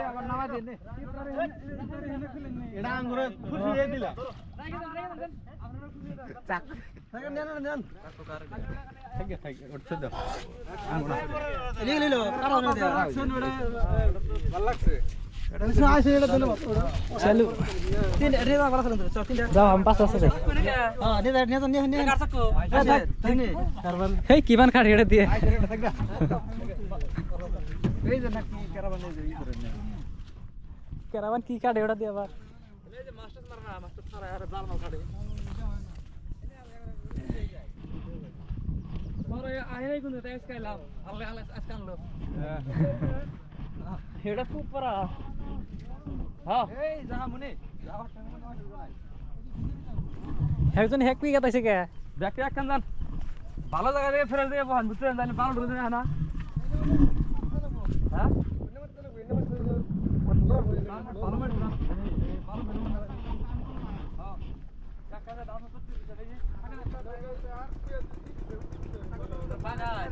আমার নামা দেন এটা আঙ্গুরে খুশি হয়ে দিলা চাক নেন নেন নেন থাক উঠছে দাও এদিকে নিলো কারণ এটা ভালো লাগছে এটা আসে এটা দিলো চালু তিন এটা না বলা চলতে তিনটা যাও আমি পাঁচ আছে হ্যাঁ নিয়ে নিয়ে কাটছকো তিনে কারবান এই কিমান কাট হেড়ে দিয়ে এই যে নাকি কারবান এই যে ই করে না কেরাবান কি কাট হেড়ে দিয়ে আবার এই যে মাস্টার মার না মাস্টার সারা আর জার্নাল কাটে পরে আইনাই কোন টেক্স খাইলাম আল্লাহ আল্লাহ আজকে আনলো হেড়া খুব পড়া হ্যাঁ এই যা মনে যাও একজন হেক কি গাতাইছে কে দেখতে একখান যান ভালো জায়গা দিয়ে ফেরত দিয়ে বহান বুঝতে জানি ভালো ঢুকে না হ্যাঁ ভালো মেট না ভালো মেট না হ্যাঁ কাকারে দাম করতে দেখি বাগায়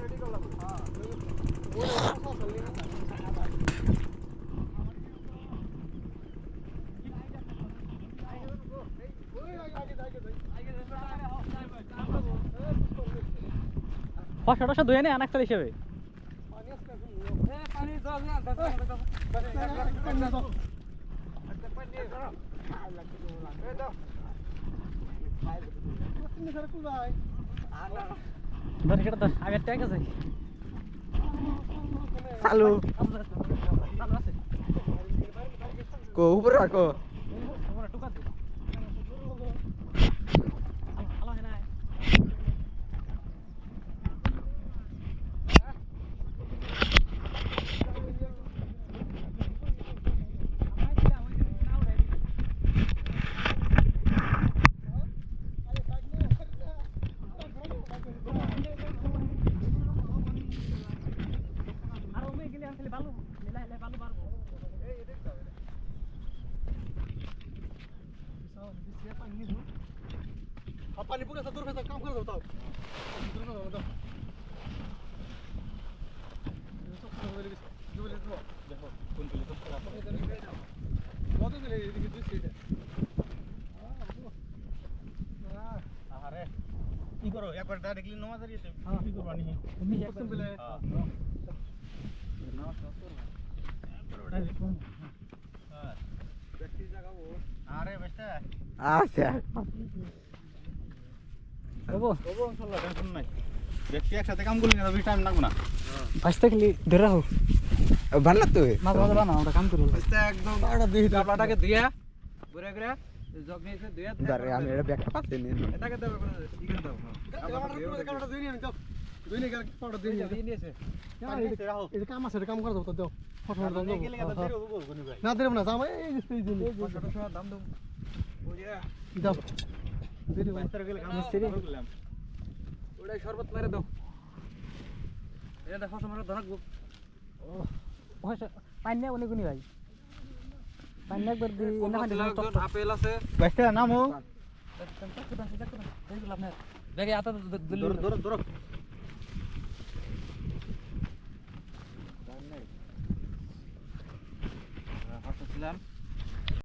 ফসলটা ধুয়ে নে আনাক হিসেবে পানি দাও না ধর কেটে ধর আমি ট্যাগ আছে চালু কো উপরে রাখো पानी पूरा सा दूर में काम कर बताओ देखो कौन के लिए तो खराब बहुत के लिए ये दूसरी है আরে কি করো একবার ডাইরেক্টলি নামাজ দাঁড়িয়েছে কি করব নি তুমি একদম বলে নামাজ করব ওটা দেখুন হ্যাঁ ব্যক্তি জায়গা ও আরে বেস্তা আচ্ছা বাবু বাবু ইনশাআল্লাহ টেনশন নাই ব্যক্তি একসাথে কাম করলে না বেশি টাইম লাগবে না ভাজতে খেলি ধরে রাখো ভালো লাগতো মাছ ভাজা বানা আমরা কাম করি বেস্তা একদম ওটা দিই আপনাটাকে দিয়া ঘুরে ঘুরে জগ নিয়েছে দুয়া দাঁড়ে আমি এটা ব্যাগটা পাচ্ছি নি এটাকে দেব ই করে দাও কামটা দিই নি আমি দাও দুই নি কামটা দিই নি দিয়ে নিয়েছে এই কাম আছে কাম করে দাও তো দাও ফটো দাও না দেব না দাম এই দিন দাম দাও দাও দিদি বাইস্তার গেলে কাম করলাম ওটাই শরবত মেরে দাও এটা দেখো সময় ধরক পানি উনি গুনি ভাই পানি একবার দি এনা পানি আপেল আছে বাইস্তা নামো দেখে আতা ধর ধর ধর হাসছিলাম